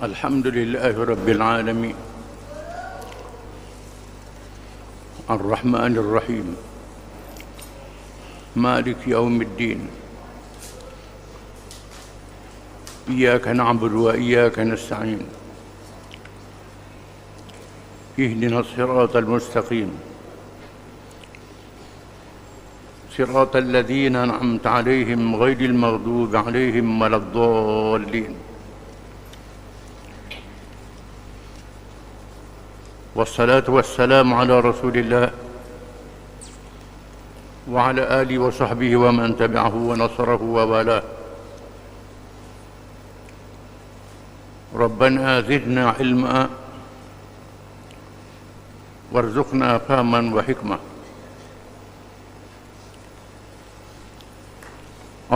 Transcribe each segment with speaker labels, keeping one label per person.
Speaker 1: الحمد لله رب العالمين الرحمن الرحيم مالك يوم الدين إياك نعبد وإياك نستعين اهدنا الصراط المستقيم صراط الذين أنعمت عليهم غير المغضوب عليهم ولا الضالين والصلاة والسلام على رسول الله وعلى آله وصحبه ومن تبعه ونصره ووالاه ربنا زدنا علما وارزقنا فهما وحكمة.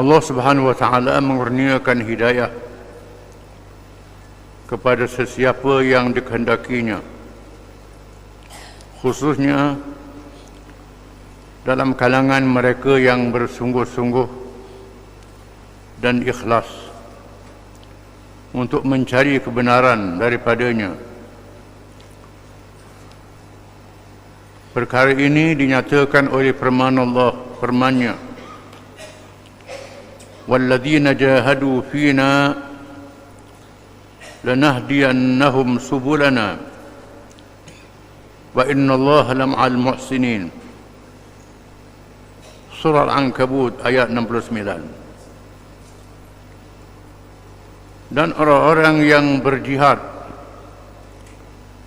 Speaker 1: Allah Subhanahu wa taala mengurniakan hidayah kepada sesiapa yang dikehendakinya, khususnya dalam kalangan mereka yang bersungguh-sungguh dan ikhlas untuk mencari kebenaran daripadanya. Perkara ini dinyatakan oleh firman Allah, firman-Nya, "Walladzina jahadu fina lanahdiyannahum subulana wa innallaha lama'al muhsinin." Surah Al-Ankabut ayat 69. Dan orang-orang yang berjihad,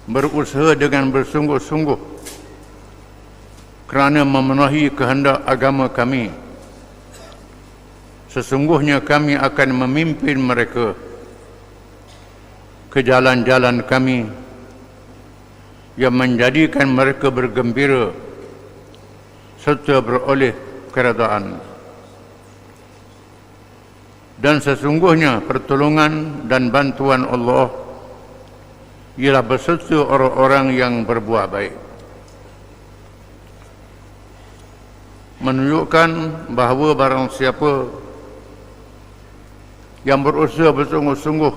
Speaker 1: berusaha dengan bersungguh-sungguh kerana memenuhi kehendak agama kami, sesungguhnya kami akan memimpin mereka ke jalan-jalan kami yang menjadikan mereka bergembira serta beroleh keredaan. Dan sesungguhnya pertolongan dan bantuan Allah ialah beserta orang-orang yang berbuat baik. Menunjukkan bahawa barang siapa yang berusaha bersungguh-sungguh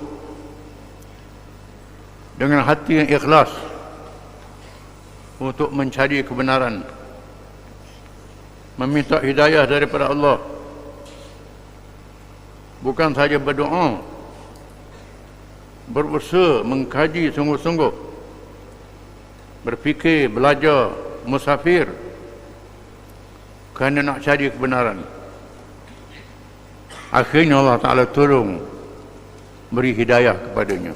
Speaker 1: dengan hati yang ikhlas untuk mencari kebenaran, meminta hidayah daripada Allah, bukan saja berdoa, berusaha mengkaji sungguh-sungguh, berfikir, belajar, musafir kerana nak cari kebenaran, akhirnya Allah Ta'ala tolong beri hidayah kepadanya.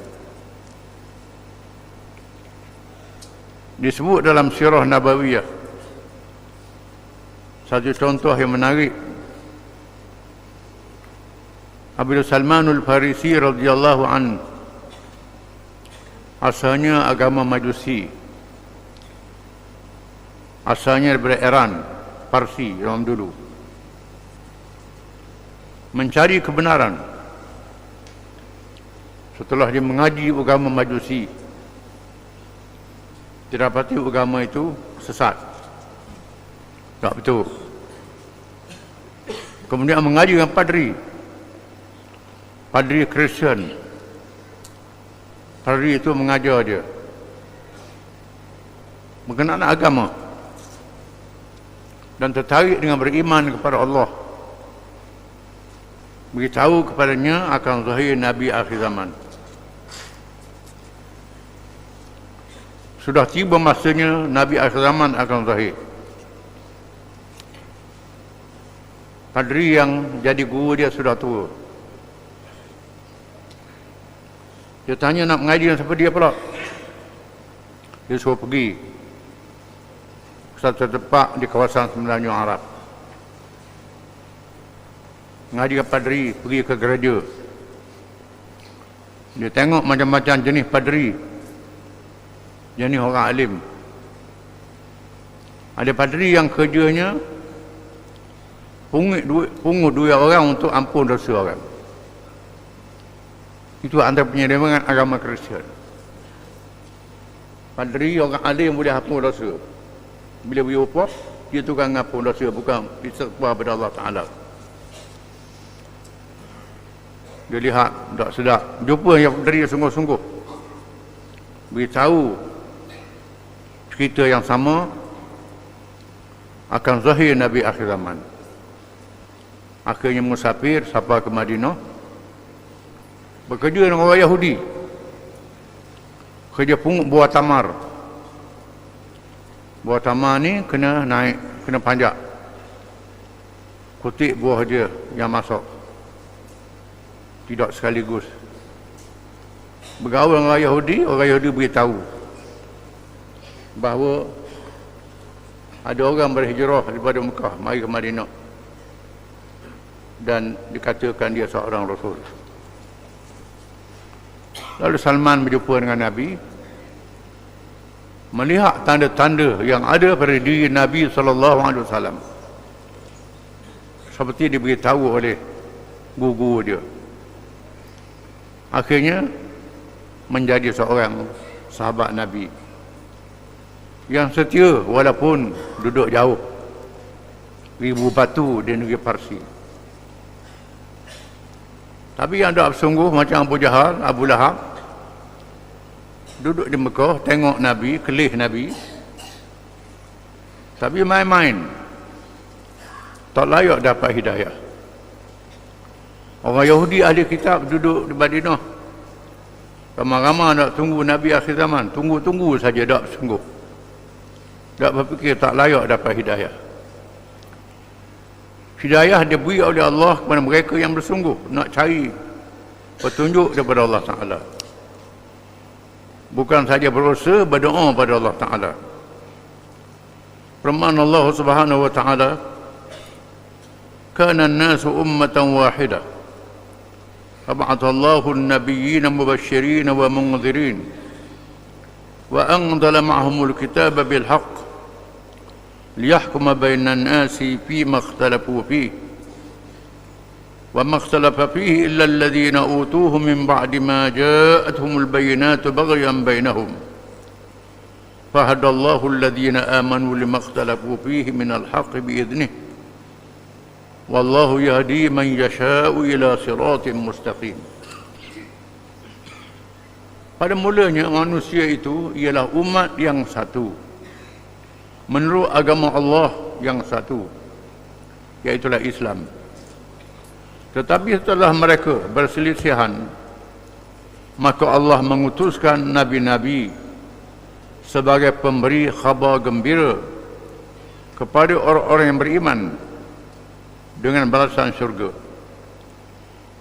Speaker 1: Disebut dalam Sirah Nabawiyah, satu contoh yang menarik, Abu Salmanul Farisi radhiyallahu an, asalnya agama Majusi, asalnya daripada Iran, Parsi orang dulu, mencari kebenaran. Setelah dia mengaji agama Majusi, didapati agama itu sesat, tak betul. Kemudian mengaji dengan padri Kristian. Padri itu mengajar dia mengenai agama dan tertarik dengan beriman kepada Allah. Beritahu kepadanya akan zahir Nabi akhir zaman. Sudah tiba masanya Nabi akhir zaman akan zahir. Padri yang jadi guru dia sudah tua. Dia tanya nak mengaji dengan siapa, dia pula. Dia suruh pergi ke satu tempat di kawasan Semenanjung Arab. Mengaji dengan padri, pergi ke gereja. Dia tengok macam-macam jenis padri, jenis orang alim. Ada padri yang kerjanya pungut duit orang untuk ampun dosa orang. Itu antara penyelewengan agama Kristian. Padri orang alim boleh ampun dosa. Bila beri upah, dia tukang ampun dosa, bukan diserpa pada Allah Ta'ala. Dia lihat, tak sedap. Jumpa yang dari sungguh-sungguh. Beritahu cerita yang sama akan zahir Nabi akhir zaman. Akhirnya musafir sampai ke Madinah, bekerja dengan orang Yahudi, kerja pungut buah tamar. Buah tamar ni kena naik, kena panjat, kutik buah dia yang masuk, tidak sekaligus. Bergaul dengan orang Yahudi beritahu bahawa ada orang berhijrah daripada Mekah mari ke Madinah dan dikatakan dia seorang Rasul. Lalu Salman berjumpa dengan Nabi, melihat tanda-tanda yang ada pada diri Nabi SAW, seperti diberitahu oleh guru dia. Akhirnya menjadi seorang sahabat Nabi yang setia walaupun duduk jauh, ribu batu di negeri Parsi. Tapi yang tak bersungguh macam Abu Jahal, Abu Lahab, duduk di Mekah, tengok Nabi, kelih Nabi, tapi main-main, tak layak dapat hidayah. Orang Yahudi ahli kitab duduk di Madinah, ramai-ramai nak tunggu Nabi akhir zaman, tunggu-tunggu saja, tak bersungguh, tak berfikir, tak layak dapat hidayah. Hidayah diberi oleh Allah kepada mereka yang bersungguh nak cari petunjuk daripada Allah Ta'ala, bukan saja berusaha berdoa pada Allah Ta'ala. Firman Allah Subhanahu wa Ta'ala, kana an-nasu ummatan wahidah fab'atha Allahu an-nabiyyina mubasysyirin wa munzirin wa anzala ma'ahumul kitaba bil haqq liyahkuma bainan nasi fima ikhtalafu fihi wa ma ikhtalafa fihi illa alladhina utuhu min ba'di ma ja'atuhumul bayyinatu baghyan bainahum fahadallahu alladhina amanu lima ikhtalafu fihi minal haqqi bi'idhnihi wallahu yahdi man yasha'u ila siratin mustaqim. Pada mulanya manusia itu ialah umat yang satu menurut agama Allah yang satu, iaitulah Islam. Tetapi setelah mereka berselisihan, maka Allah mengutuskan nabi-nabi sebagai pemberi khabar gembira kepada orang-orang yang beriman dengan balasan syurga,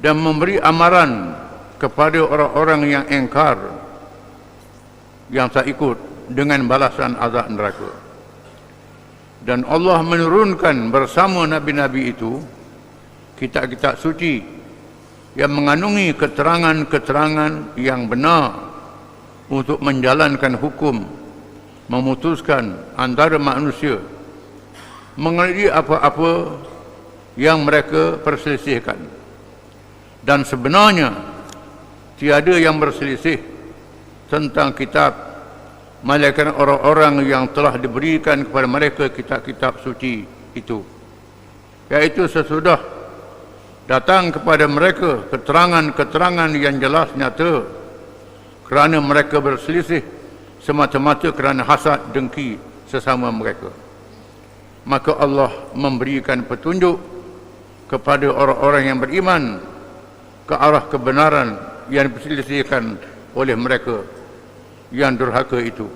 Speaker 1: dan memberi amaran kepada orang-orang yang engkar, yang tak ikut, dengan balasan azab neraka. Dan Allah menurunkan bersama nabi-nabi itu kitab-kitab suci yang mengandungi keterangan-keterangan yang benar untuk menjalankan hukum, memutuskan antara manusia mengenai apa-apa yang mereka perselisihkan. Dan sebenarnya tiada yang berselisih tentang kitab melainkan orang-orang yang telah diberikan kepada mereka kitab-kitab suci itu, iaitu sesudah datang kepada mereka keterangan-keterangan yang jelas nyata, kerana mereka berselisih semata-mata kerana hasad dengki sesama mereka. Maka Allah memberikan petunjuk kepada orang-orang yang beriman ke arah kebenaran yang diperselisihkan oleh mereka yang durhaka itu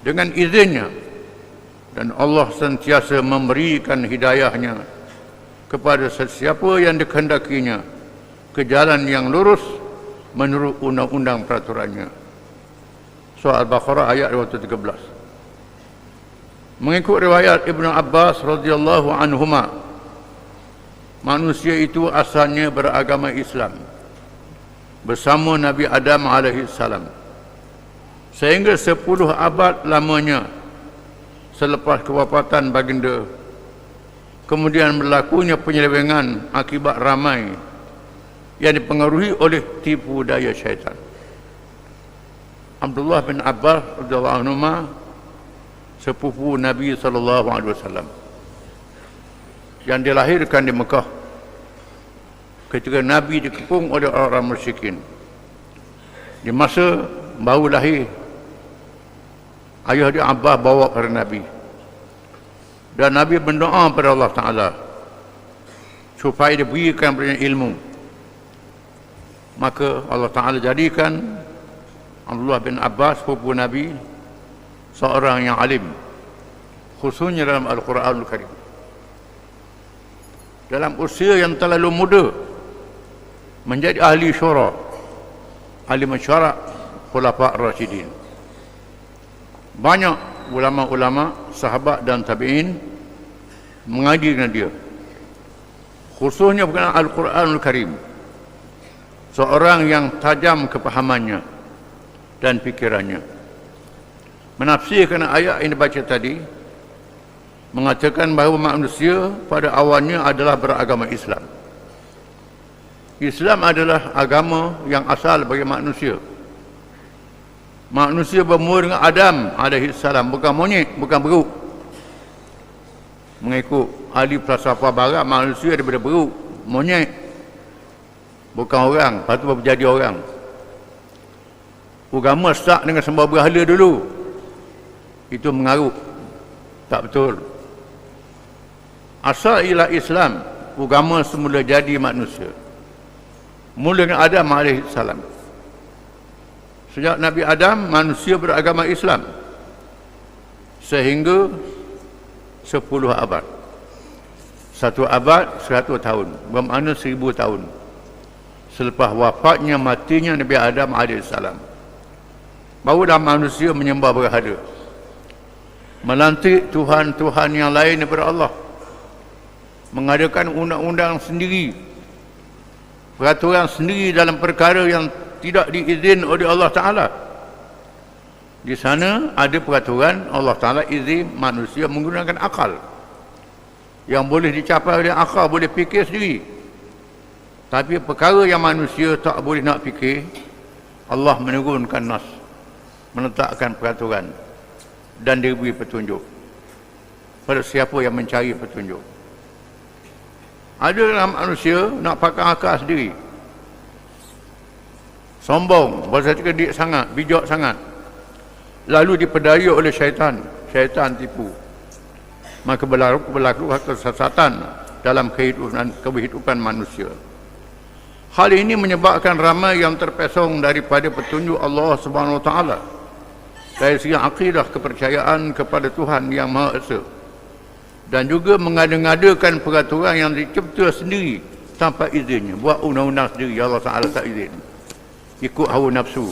Speaker 1: dengan izinnya, dan Allah sentiasa memberikan hidayahnya kepada sesiapa yang dikehendakinya ke jalan yang lurus menurut undang-undang peraturannya. Surah Al-Baqarah ayat 213. Mengikut riwayat Ibnu Abbas radhiyallahu anhuma, manusia itu asalnya beragama Islam bersama Nabi Adam alaihi salam, sehingga 10 abad lamanya selepas kewafatan baginda, kemudian berlakunya penyelewengan akibat ramai yang dipengaruhi oleh tipu daya syaitan. Abdullah bin Abbas radhiyallahu anhu, sepupu Nabi SAW, yang dilahirkan di Mekah, ketika Nabi dikepung oleh orang-orang musyrikin. Di masa baru lahir, ayah dia Abbas bawa kepada Nabi, dan Nabi berdoa kepada Allah Ta'ala supaya diberikan kepadanya ilmu. Maka Allah Ta'ala jadikan Abdullah bin Abbas, sepupu Nabi, seorang yang alim, khususnya dalam Al-Quranul Karim. Dalam usia yang terlalu muda, menjadi ahli syura, ahli masyarakat Khulafa' Rasyidin. Banyak ulama-ulama, sahabat dan tabi'in mengaji dengan dia, khususnya berkenaan Al-Quranul Karim. Seorang yang tajam kepahamannya dan fikirannya. Menafsirkan ayat yang dibaca tadi, mengatakan bahawa manusia pada awalnya adalah beragama Islam. Islam adalah agama yang asal bagi manusia. Manusia bermula dengan Adam alaihissalam, bukan monyet, bukan beruk. Mengikut ahli falsafah barat, manusia daripada beruk, monyet, bukan orang, lepas tu baru jadi orang. Agama start dengan sembah berhala dulu, itu mengarut, tak betul. Asal ialah Islam, agama semula jadi manusia, mula dengan Adam alaihissalam. Sejak Nabi Adam, manusia beragama Islam sehingga 10 abad. 1 abad 100 tahun, bermakna 1000 tahun selepas wafatnya, matinya Nabi Adam alaihissalam, barulah manusia menyembah berhala, melantik Tuhan-Tuhan yang lain daripada Allah, mengadakan undang-undang sendiri, peraturan sendiri dalam perkara yang tidak diizin oleh Allah Ta'ala. Di sana ada peraturan Allah Ta'ala izin manusia menggunakan akal, yang boleh dicapai oleh akal, boleh fikir sendiri. Tapi perkara yang manusia tak boleh nak fikir, Allah menurunkan nas, menetapkan peraturan, dan diberi petunjuk pada siapa yang mencari petunjuk. Ada dalam manusia nak pakai akal sendiri, sombong, bahasa cerdik sangat, bijak sangat, lalu dipedaya oleh syaitan, syaitan tipu, maka berlaku kesesatan dalam kehidupan manusia. Hal ini menyebabkan ramai yang terpesong daripada petunjuk Allah Subhanahu Wa Taala dari segi akidah, kepercayaan kepada Tuhan yang Maha Esa, dan juga mengada-ngadakan peraturan yang dicipta sendiri tanpa izinnya, buat undang-undang sendiri, Allah Ta'ala tak izin, ikut hawa nafsu.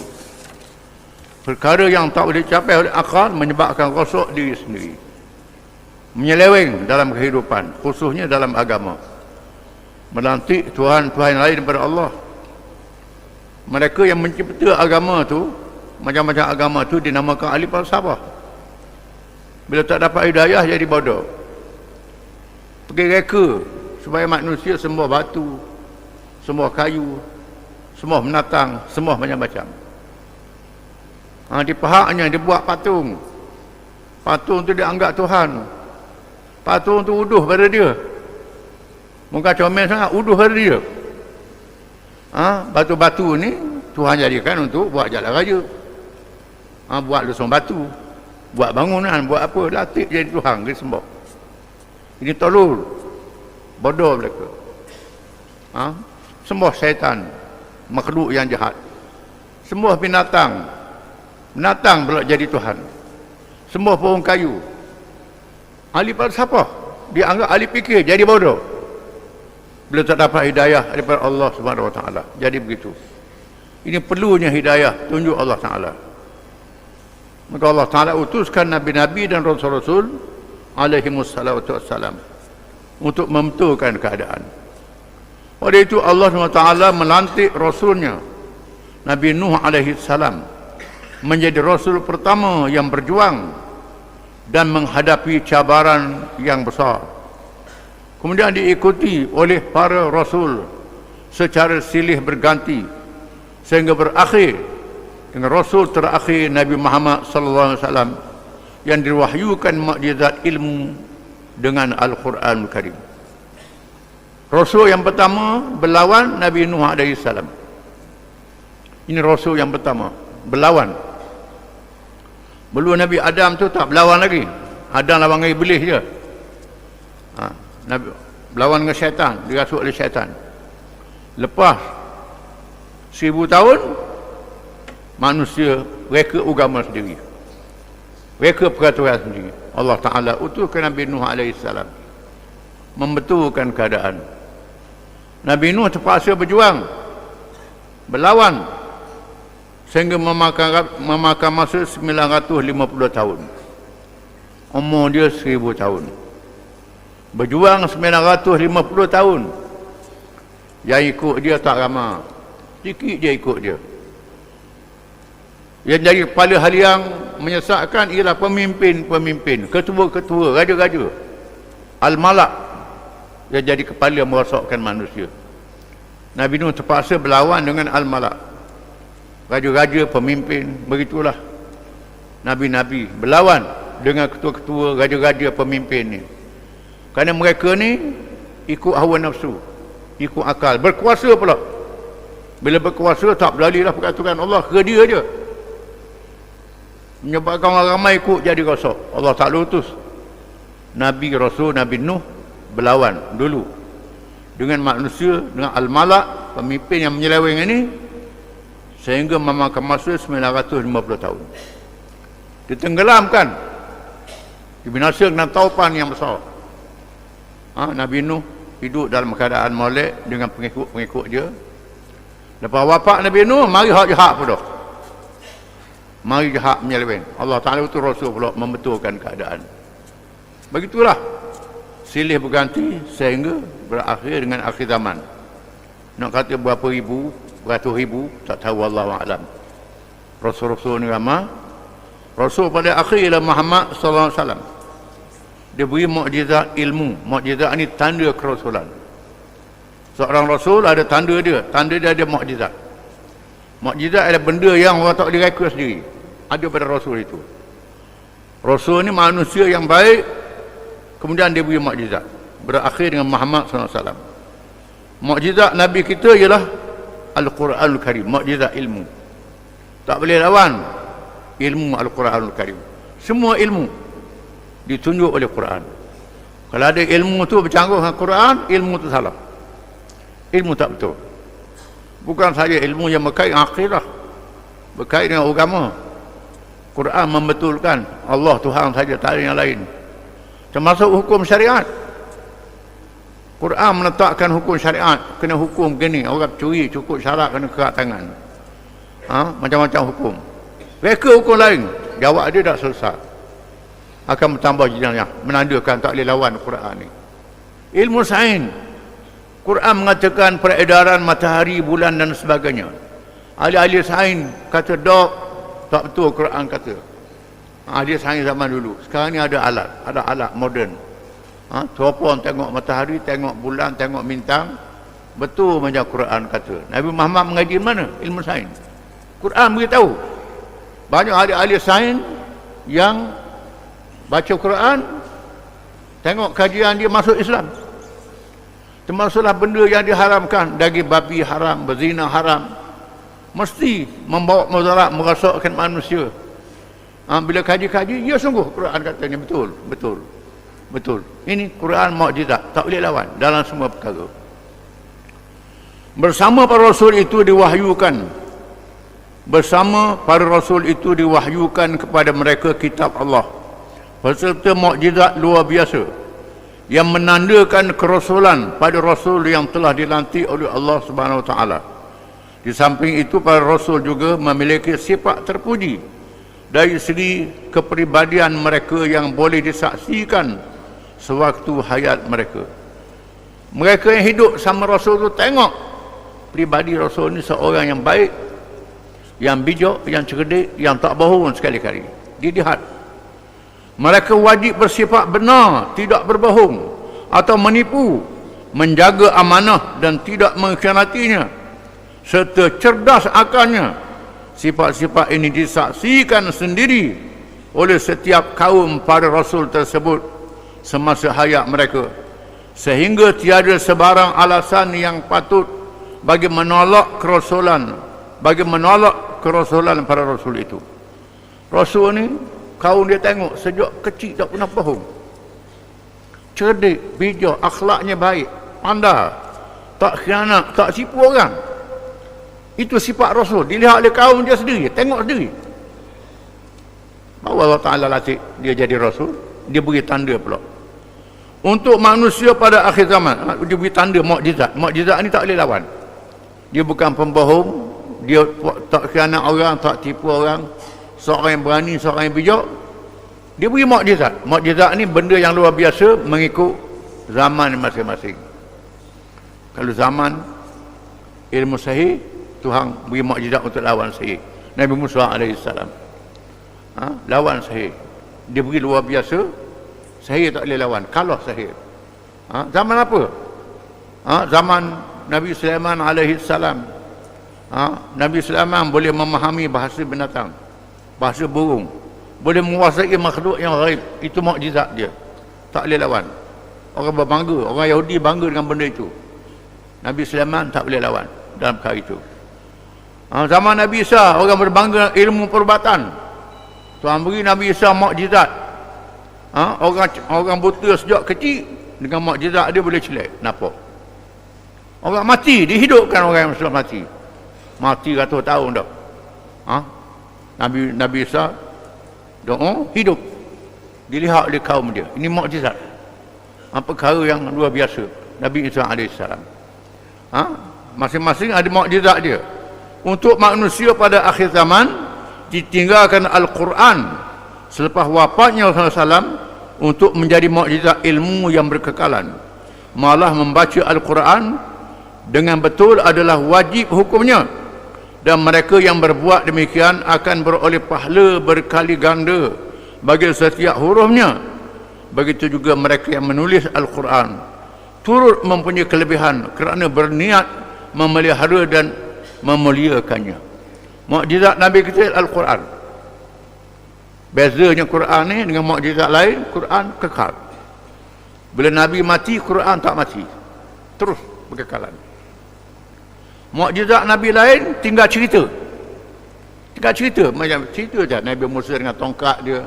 Speaker 1: Perkara yang tak boleh dicapai oleh akal menyebabkan rosak diri sendiri, menyeleweng dalam kehidupan, khususnya dalam agama, melantik Tuhan-Tuhan lain daripada Allah. Mereka yang mencipta agama tu, macam-macam agama tu, dinamakan ahli falsafah. Bila tak dapat hidayah, jadi bodoh, pergi reka supaya manusia sembah batu, sembah kayu, sembah binatang, sembah macam-macam. Di pihaknya dia buat patung, patung tu dia anggap Tuhan, patung tu uduh pada dia, muka comel sangat, uduh pada dia. Batu-batu ni Tuhan jadikan untuk buat jalan raya, buat lesung batu, buat bangunan, buat apa, latih jadi Tuhan, dia sembah. Ini tolol, bodoh mereka. Sembah syaitan, makhluk yang jahat. Sembah binatang, binatang pula jadi Tuhan. Sembah pohon kayu, ahli falsafah, dia anggap ahli fikir, jadi bodoh. Bila tak dapat hidayah daripada Allah Subhanahu Wa Taala, jadi begitu. Ini perlunya hidayah, tunjuk Allah Ta'ala. Maka Allah Ta'ala utuskan Nabi-Nabi dan Rasul-Rasul alaihimussalatu wassalam untuk membetulkan keadaan. Oleh itu Allah SWT melantik Rasulnya Nabi Nuh alaihissalam menjadi Rasul pertama yang berjuang dan menghadapi cabaran yang besar. Kemudian diikuti oleh para Rasul secara silih berganti, sehingga berakhir dengan Rasul terakhir Nabi Muhammad SAW yang diwahyukan mukjizat ilmu dengan Al-Quranul Karim. Rasul yang pertama berlawan Nabi Nuh AS. Ini Rasul yang pertama berlawan. Belum Nabi Adam tu tak berlawan lagi. Adam lawan dengan Iblis je. Nabi berlawan dengan syaitan, dirasuk oleh syaitan. Lepas 1000 tahun manusia reka agama sendiri, reka peraturan sendiri. Allah Ta'ala utuskan Nabi Nuh AS membetulkan keadaan. Nabi Nuh terpaksa berjuang, berlawan, sehingga memakan masa 950 tahun. Umur dia 1000 tahun. Berjuang 950 tahun. Yang ikut dia tak ramai, sikit je ikut dia. Yang jadi kepala haliang menyesatkan ialah pemimpin-pemimpin, ketua-ketua, raja-raja, al-malak yang jadi kepala merosakkan manusia. Nabi Nuh terpaksa berlawan dengan al-malak, raja-raja, pemimpin. Begitulah Nabi-Nabi berlawan dengan ketua-ketua, raja-raja, pemimpin ni. Kerana mereka ni ikut hawa nafsu, ikut akal, berkuasa pula. Bila berkuasa tak berlalilah peraturan Allah ke dia je, menyebabkan orang ramai ikut jadi rosak. Allah tak utus Nabi Rasul Nabi Nuh berlawan dulu dengan manusia, dengan al-malak, pemimpin yang menyeleweng ini, sehingga memakan masa 950 tahun. Ditenggelamkan, dibinasakan dengan taupan yang besar. Nabi Nuh hidup dalam keadaan molek dengan pengikut-pengikut dia. Lepas wafat Nabi Nuh, mari hak jahat pula, mari jahat menyeleweng. Allah Ta'ala itu Rasul pula membetulkan keadaan. Begitulah silih berganti sehingga berakhir dengan akhir zaman. Nak kata berapa ribu, beratus ribu, tak tahu, Allah Alam. Rasul-Rasul ni ramai. Rasul pada akhir ialah Muhammad SAW. Dia beri mukjizat ilmu. Mukjizat ni tanda kerasulan. Seorang Rasul ada tanda dia. Tanda dia ada mukjizat. Mukjizat adalah benda yang orang tak boleh reka sendiri. Ada pada Rasul itu. Rasul ni manusia yang baik, kemudian dia beri mukjizat. Berakhir dengan Muhammad SAW. Mukjizat Nabi kita ialah Al-Quranul Karim, mukjizat ilmu. Tak boleh lawan ilmu Al-Quranul Karim. Semua ilmu ditunjuk oleh Quran. Kalau ada ilmu tu bercanggah dengan Quran, ilmu tu salah. Ilmu tak betul. Bukan saja ilmu yang berkait dengan akidah, berkait dengan agama. Quran membetulkan Allah Tuhan saja, tak ada yang lain. Termasuk hukum syariat. Quran menetapkan hukum syariat, kena hukum begini, orang curi cukup syarat kena kerat tangan. Macam-macam hukum. Reka hukum lain, jawab dia dah selesai, akan bertambah jenayah, menandakan tak boleh lawan Quran ni. Ilmu sains, Quran mengatakan peredaran matahari, bulan dan sebagainya. Ahli-ahli sains kata dok, tak betul Quran kata. Ahli sains zaman dulu. Sekarang ni ada alat moden. Teropong tengok matahari, tengok bulan, tengok bintang. Betul macam Quran kata. Nabi Muhammad mengaji mana? Ilmu sains. Quran beritahu. Banyak ahli-ahli sains yang baca Quran, tengok kajian dia, masuk Islam. Termasuklah benda yang diharamkan, daging babi haram, berzina haram, mesti membawa mudarat, merosakkan manusia. Bila kaji-kaji, ya sungguh Quran katanya betul. Ini Quran mukjizat, tak boleh lawan dalam semua perkara. Bersama para rasul itu diwahyukan kepada mereka kitab Allah beserta mukjizat luar biasa yang menandakan kerasulan pada rasul yang telah dilantik oleh Allah Subhanahu Wa Taala. Di samping itu, para rasul juga memiliki sifat terpuji dari segi kepribadian mereka yang boleh disaksikan sewaktu hayat mereka. Mereka yang hidup sama rasul itu tengok pribadi rasul ni seorang yang baik, yang bijak, yang cerdik, yang tak bohong sekali-kali. Dilihat mereka wajib bersifat benar, tidak berbohong atau menipu, menjaga amanah dan tidak mengkhianatinya, serta cerdas akalnya. Sifat-sifat ini disaksikan sendiri oleh setiap kaum pada rasul tersebut semasa hayat mereka. sehingga tiada sebarang alasan yang patut bagi menolak kerasulan, para rasul itu. Rasul ni kaum dia tengok sejak kecil tak pernah bohong, cerdik, bijak, akhlaknya baik, pandai, tak khianat, tak tipu orang. Itu sifat Rasul, dilihat oleh kaum dia sendiri, tengok sendiri. Bahawa Allah Ta'ala latih dia jadi Rasul, dia beri tanda pula untuk manusia pada akhir zaman. Dia beri tanda mukjizat. Mukjizat ni tak boleh lawan. Dia bukan pembohong, dia tak khianat orang, tak tipu orang, seorang yang berani, seorang yang bijak. Dia beri mukjizat. Mukjizat ni benda yang luar biasa mengikut zaman masing-masing. Kalau zaman ilmu sahih, Tuhan beri mukjizat untuk lawan sihir. Nabi Musa AS lawan sihir, dia beri luar biasa. Sihir tak boleh lawan, kalah sihir. Zaman apa? Zaman Nabi Sulaiman AS. Nabi Sulaiman boleh memahami bahasa binatang, bahasa burung, boleh menguasai makhluk yang ghaib. Itu mukjizat dia, tak boleh lawan. Orang berbangga, orang Yahudi bangga dengan benda itu. Nabi Sulaiman tak boleh lawan dalam perkara itu. Zaman Nabi Isa, orang berbangga ilmu perubatan. Tuhan beri Nabi Isa mukjizat. Orang buta sejak kecil, dengan mukjizat dia boleh celak, nampak. Orang mati, dihidupkan orang yang sudah mati. Mati ratus tahun dah. Nabi Isa doa, hidup. Dilihat oleh kaum dia. Ini mukjizat. Perkara yang luar biasa. Nabi Isa AS. Masing-masing ada mukjizat dia. Untuk manusia pada akhir zaman, ditinggalkan Al-Quran selepas wafatnya Rasulullah SAW untuk menjadi mukjizat ilmu yang berkekalan. Malah membaca Al-Quran dengan betul adalah wajib hukumnya, dan mereka yang berbuat demikian akan beroleh pahala berkali ganda bagi setiap hurufnya. Begitu juga mereka yang menulis Al-Quran turut mempunyai kelebihan kerana berniat memelihara dan memuliakannya. Mukjizat Nabi kita Al-Quran. Bezanya Quran ni dengan mukjizat lain, Quran kekal. Bila Nabi mati, Quran tak mati, terus berkekalan. Mukjizat Nabi lain tinggal cerita. Macam cerita je. Nabi Musa dengan tongkat dia,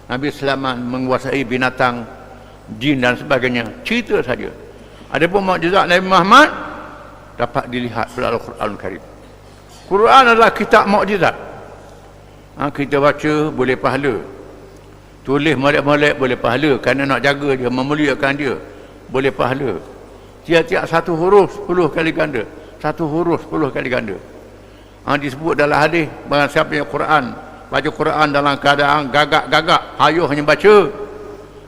Speaker 1: Nabi Sulaiman menguasai binatang, jin dan sebagainya, cerita saja. Adapun mukjizat Nabi Muhammad dapat dilihat dalam Al-Quran Karim. Quran adalah kitab mukjizat. Kita baca boleh pahala, tulis molek-molek boleh pahala, kerana nak jaga dia, memuliakan dia, boleh pahala. Tiap-tiap satu huruf 10 kali ganda, satu huruf 10 kali ganda. Disebut dalam hadis, barang siapa yang baca Quran dalam keadaan gagak-gagak, ayuh hanya baca,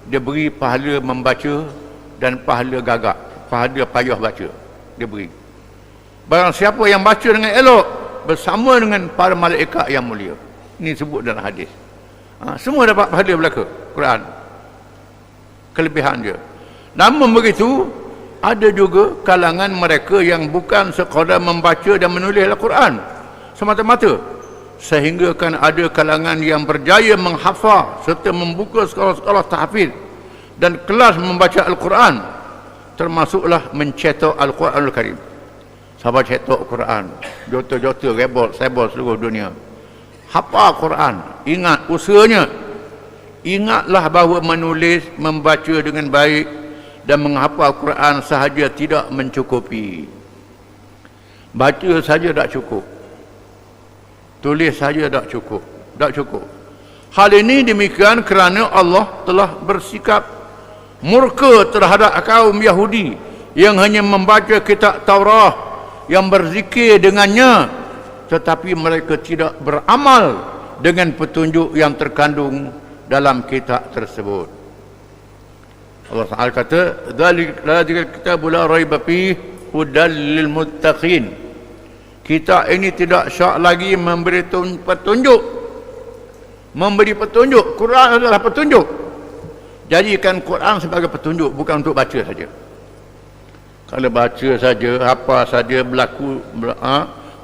Speaker 1: dia beri pahala membaca dan pahala gagak, pahala payah baca, dia beri. Barang siapa yang baca dengan elok, bersama dengan para malaikat yang mulia. Ini sebut dalam hadis. Semua dapat pahala belaka Quran, kelebihan dia. Namun begitu, ada juga kalangan mereka yang bukan sekadar membaca dan menulis Al-Quran semata-mata, sehingga kan ada kalangan yang berjaya menghafal serta membuka sekolah-sekolah tahfiz dan kelas membaca Al-Quran, termasuklah mencetak Al-Quranul Karim. Sahabat cetak Quran, jota-jota rebol sebol seluruh dunia, hafal Quran. Ingat usahanya. Ingatlah bahawa menulis, membaca dengan baik dan menghafal Quran sahaja tidak mencukupi. Baca saja tak cukup, tulis saja tak cukup. Hal ini demikian kerana Allah telah bersikap murka terhadap kaum Yahudi yang hanya membaca kitab Taurat, yang berzikir dengannya, tetapi mereka tidak beramal dengan petunjuk yang terkandung dalam kitab tersebut. Allah Ta'ala kata, "Dzalikal kitabu la raiba fihi hudal lil muttaqin." Kitab ini tidak syak lagi memberi petunjuk. Quran adalah petunjuk. Jadikan Quran sebagai petunjuk, bukan untuk baca saja. Kalau baca saja, hafal saja,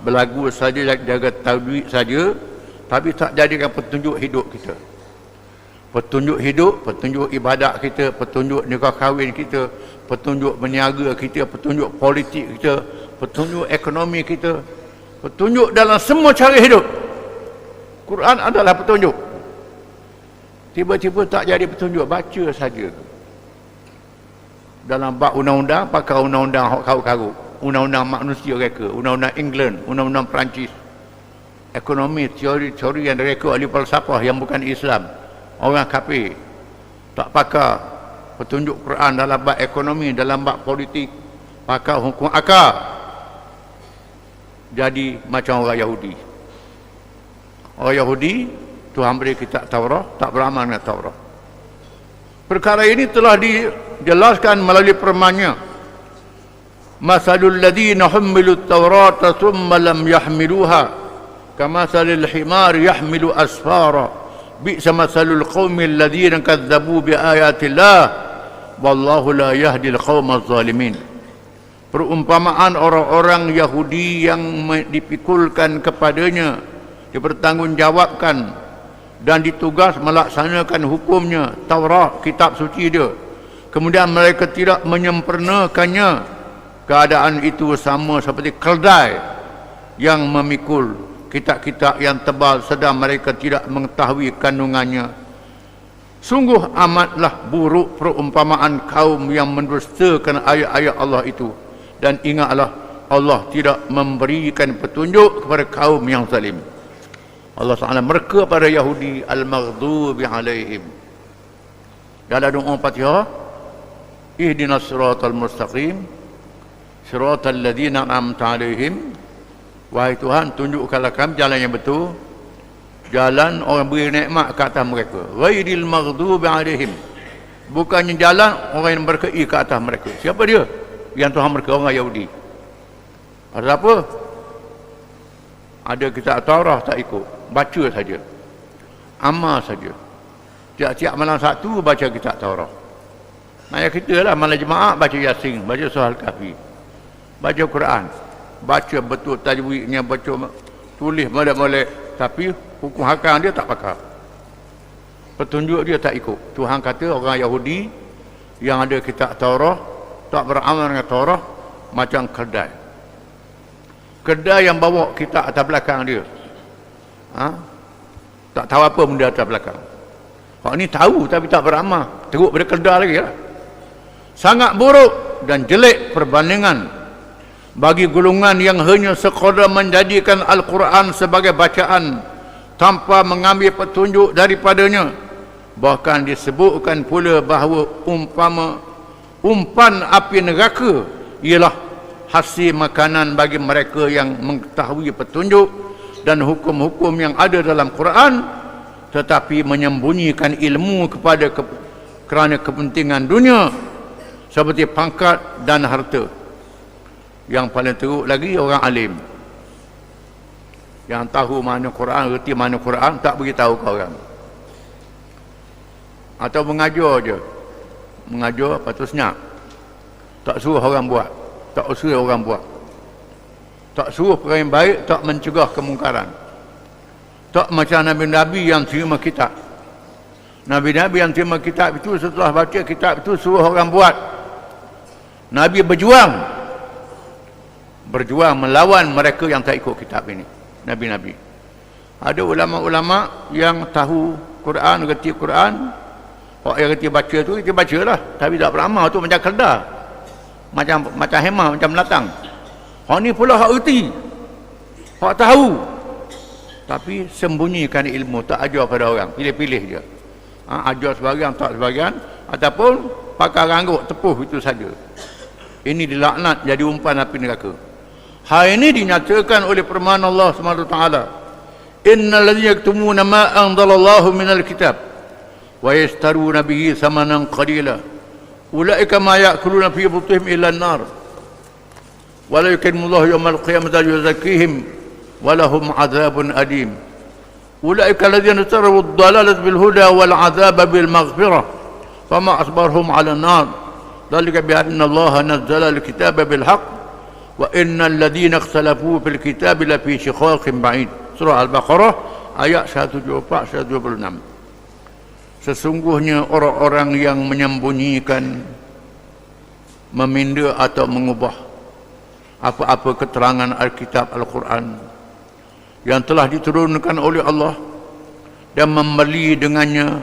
Speaker 1: berlagu saja, jaga tajwid saja, tapi tak jadikan petunjuk hidup kita. petunjuk hidup, petunjuk ibadat kita, petunjuk nikah kahwin kita, petunjuk berniaga kita, petunjuk politik kita, petunjuk ekonomi kita, petunjuk dalam semua cara hidup. Quran adalah petunjuk. Tiba-tiba tak jadi petunjuk, baca saja. Dalam bab undang-undang, pakai undang-undang hak karut-karut, undang-undang manusia reka, undang-undang England, undang-undang Perancis. Ekonomi, teori-teori yang direka oleh falsafah yang bukan Islam, orang kafir, tak pakai petunjuk Quran dalam bab ekonomi, dalam bab politik, pakai hukum akal, jadi macam orang Yahudi. Orang Yahudi, Tuhan beri kitab Taurat, tak beramal dengan Taurat. Perkara ini telah dijelaskan melalui firman-Nya, masalul ladzina hummilut Taurata thumma lam yahmiluha kamathalil himar yahmilu asfara bi'sa mathalul qaumil ladzina kadzdzabu biayatillah wallahu la yahdil qaumaz zalimin. Perumpamaan orang-orang Yahudi yang dipikulkan kepadanya, dipertanggungjawabkan dan ditugas melaksanakan hukumnya, Taurat, kitab suci dia, kemudian mereka tidak menyempurnakannya. Keadaan itu sama seperti keldai yang memikul kitab-kitab yang tebal sedang mereka tidak mengetahui kandungannya. Sungguh amatlah buruk perumpamaan kaum yang mendustakan ayat-ayat Allah itu. Dan ingatlah, Allah tidak memberikan petunjuk kepada kaum yang zalim. Allah SWT mereka pada Yahudi, al-maghdubi alaihim. Dalam doa Fatihah, ihdinas siratal mustaqim, siratal ladzina an'amta alaihim. Wahai Tuhan, tunjukkanlah kami jalan yang betul, jalan orang beri nikmat ke atas mereka. Ghairil maghdubi alaihim, bukannya jalan orang yang berkei ke atas mereka. Siapa dia? Yang Tuhan mereka orang Yahudi. Ada apa? Ada kitab Taurat tak ikut, baca saja, amal saja. Tiap-tiap malam satu baca kitab Taurat. Naya kita lah malam jemaah baca Yasin, baca Surah Al-Kahfi, baca Quran, baca betul tajwidnya, baca tulis molek-molek, tapi hukum hakam dia tak pakai. Petunjuk dia tak ikut. Tuhan kata orang Yahudi yang ada kitab Taurat tak beramal dengan Taurat macam kedai. Kedai yang bawa kitab atas belakang dia, tak tahu apa benda atas belakang. Orang ni tahu tapi tak beramal, teruk pada kedai lagi lah. Sangat buruk dan jelek perbandingan bagi golongan yang hanya sekadar menjadikan Al-Quran sebagai bacaan tanpa mengambil petunjuk daripadanya. Bahkan disebutkan pula bahawa umpan api neraka ialah hasil makanan bagi mereka yang mengetahui petunjuk dan hukum-hukum yang ada dalam Quran, tetapi menyembunyikan ilmu kerana kepentingan dunia seperti pangkat dan harta. Yang paling teruk lagi orang alim yang tahu mana Quran, erti mana Quran, tak beritahu ke orang, atau mengajar je, mengajar lepas tu senyap, tak suruh orang buat, tak usul orang buat, tak suruh perkara yang baik, tak mencegah kemungkaran. Tak macam Nabi-Nabi yang terima kitab. Nabi-Nabi yang terima kitab itu setelah baca kitab itu suruh orang buat. Nabi berjuang melawan mereka yang tak ikut kitab ini. Nabi-Nabi. Ada ulama-ulama yang tahu Quran, reti Quran, orang yang reti baca tu, dia bacalah, tapi tak beramal. Tu macam keldar, macam hemah, macam melatang. Orang ni pula hak reti, hak tahu, tapi sembunyikan ilmu, tak ajar pada orang, pilih-pilih je. Ajar sebagian, tak sebagian, ataupun pakai ranggut tepuh itu saja. Ini dilaknat, jadi umpan api neraka. Hal ini dinyatakan oleh firman Allah SWT, innal ladzina yaktumuna ma anzalallahu minal kitab wa yashtaruna bihi thamanan qalila ulaika ma ya'kuluna fi butunihim illa an-nar wa la yukallimullahu yawmal qiyamati yuzakkihim wa lahum 'adzabun alim ulaika ladzina tarawu ad-dalalata bil huda wal 'adzaba bil maghfirah fama asbarhum 'ala an-nar dzalika bi anna Allah nazzala al-kitaba bil haqq wa innal ladzina ikhtalafu fil kitabi la fi shiqaqin ba'id. Surah Al-Baqarah ayat 174-176. Sesungguhnya orang-orang yang menyembunyikan, meminda atau mengubah apa-apa keterangan Alkitab Al-Quran yang telah diturunkan oleh Allah dan membeli dengannya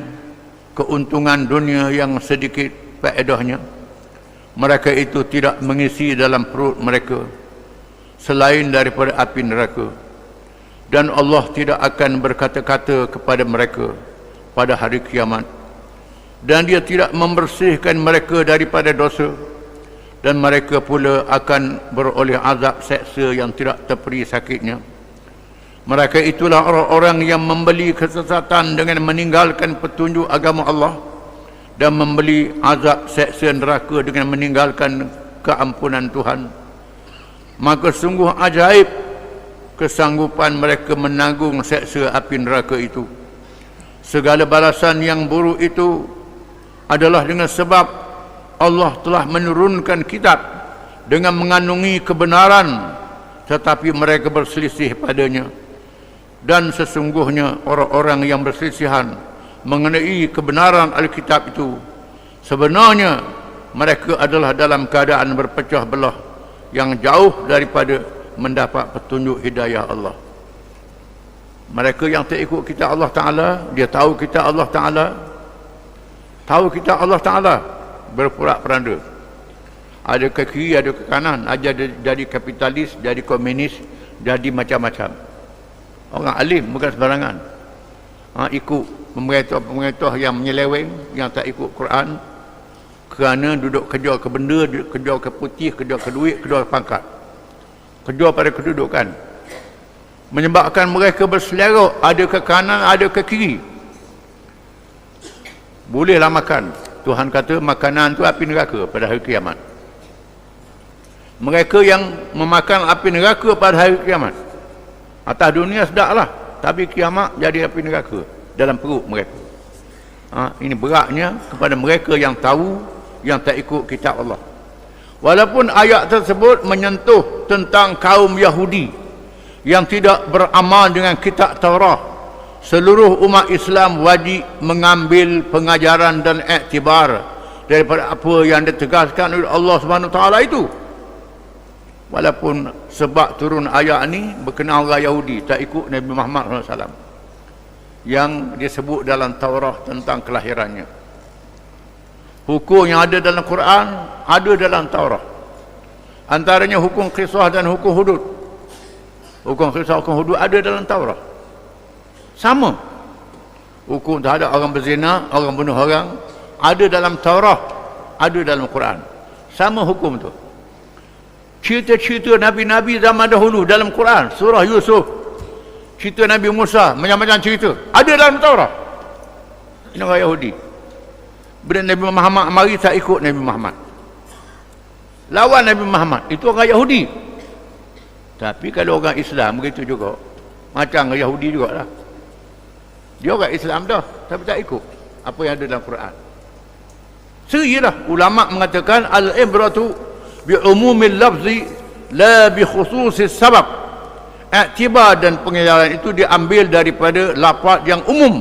Speaker 1: keuntungan dunia yang sedikit faedahnya, mereka itu tidak mengisi dalam perut mereka selain daripada api neraka, dan Allah tidak akan berkata-kata kepada mereka pada hari kiamat, dan dia tidak membersihkan mereka daripada dosa, dan mereka pula akan beroleh azab seksa yang tidak terperi sakitnya. Mereka itulah orang-orang yang membeli kesesatan dengan meninggalkan petunjuk agama Allah, dan membeli azab seksa neraka dengan meninggalkan keampunan Tuhan. Maka sungguh ajaib kesanggupan mereka menanggung seksa api neraka itu. Segala balasan yang buruk itu adalah dengan sebab Allah telah menurunkan kitab dengan mengandungi kebenaran, tetapi mereka berselisih padanya. Dan sesungguhnya orang-orang yang berselisihan mengenai kebenaran Alkitab itu, sebenarnya mereka adalah dalam keadaan berpecah belah yang jauh daripada mendapat petunjuk hidayah Allah. Mereka yang tak ikut kitab Allah Ta'ala, dia tahu kitab Allah Ta'ala, berpura-peranda. Ada ke kiri, ada ke kanan, ada jadi kapitalis, jadi komunis, jadi macam-macam. Orang alim bukan sembarangan. Ikut pemerintah yang menyeleweng, yang tak ikut Quran, kerana duduk kejar ke benda, kejar ke putih, kejar ke duit, kejar ke pangkat, kejar pada kedudukan, menyebabkan mereka berselera, ada ke kanan, ada ke kiri. Bolehlah makan. Tuhan kata makanan tu api neraka pada hari kiamat. Mereka yang memakan api neraka pada hari kiamat, atas dunia sedaklah, tapi kiamat jadi api neraka dalam perut mereka. Ini beratnya kepada mereka yang tahu, yang tak ikut kitab Allah. Walaupun ayat tersebut menyentuh tentang kaum Yahudi yang tidak beramal dengan kitab Taurat, seluruh umat Islam wajib mengambil pengajaran dan iktibar daripada apa yang ditegaskan oleh Allah SWT itu. Walaupun sebab turun ayat ini berkenaan orang Yahudi tak ikut Nabi Muhammad SAW yang disebut dalam Taurat tentang kelahirannya. Hukum yang ada dalam Quran ada dalam Taurat, antaranya hukum qisas dan hukum hudud. Hukum qisas, hukum hudud ada dalam Taurat. Sama. Hukum terhadap orang berzina, orang bunuh orang, ada dalam Taurat, ada dalam Quran. Sama hukum tu. Cerita-cerita Nabi-Nabi zaman dahulu dalam Quran, surah Yusuf, cerita Nabi Musa, macam-macam cerita, ada dalam Taurat. Ini orang Yahudi. Bila Nabi Muhammad mari tak ikut Nabi Muhammad, lawan Nabi Muhammad, itu orang Yahudi. Tapi kalau orang Islam begitu juga, macam orang Yahudi jugalah. Dia orang Islam dah, tapi tak ikut apa yang ada dalam Quran. Serilah ulama mengatakan al-ibratu bi umumil lafzi la bi khususis sabab. Iktibar dan pengejaran itu diambil daripada lafaz yang umum,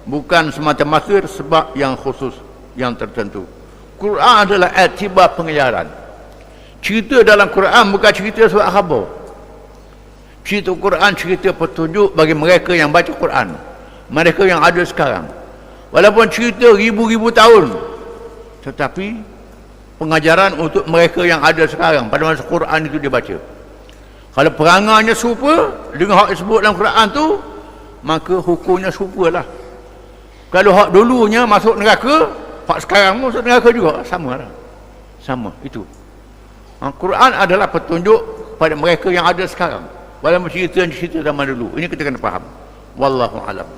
Speaker 1: bukan semata-mata sebab yang khusus yang tertentu. Quran adalah iktibar pengejaran. Cerita dalam Quran bukan cerita surat khabar. Cerita Quran cerita petunjuk bagi mereka yang baca Quran, mereka yang ada sekarang. Walaupun cerita ribu-ribu tahun, tetapi pengajaran untuk mereka yang ada sekarang pada masa Quran itu dibaca. Kalau perangannya serupa dengan hak disebut dalam Quran tu, maka hukumnya serupalah. Kalau hak dulunya masuk neraka, hak sekarang masuk neraka juga, samalah. Sama itu. Quran adalah petunjuk pada mereka yang ada sekarang, walaupun cerita zaman dulu. Ini kita kena faham. Wallahu alam.